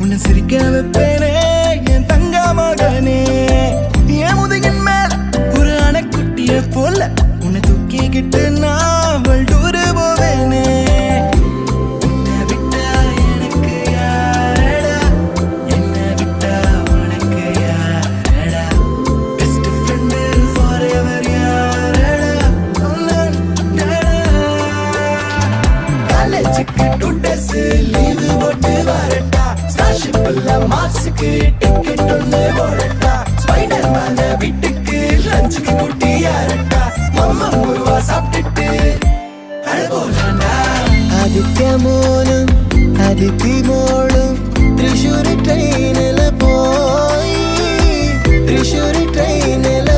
உன்னை சிரிக்க வைப்பேனே என் தங்க மகனே. என் முதுகின் மேல ஒரு அணைக்குட்டிய போல உன்னை தூக்கிக்கிட்டு நான் வல்டூரு போவேனே. உன்னை விட்டா எனக்கு யாரடா, என்னை விட்டா உனக்கு யாரடா, பெஸ்ட் ஃப்ரெண்டு ஃபாரெவர் யாரடா, காலேஜுக்கு 2 days லீவு போட்டு வரட்டா, ஸ்காலர்ஷிப்ல மார்க்ஸுக்கு டிக்கெட் ஒன்று போடட்டா, ஸ்பைடர் மேன வீட்டுக்கு லஞ்சுக்கு கூட்டி யாரட்டா, மம்மா முருவா சாப்பிட்டுட்டு அழகோலண்டா. ആദിത്യമോനും അതിഥിമോളും തൃശ്ശൂർ ട്രെയിനിൽ പോയി, തൃശ്ശൂർ ട്രെയിനിൽ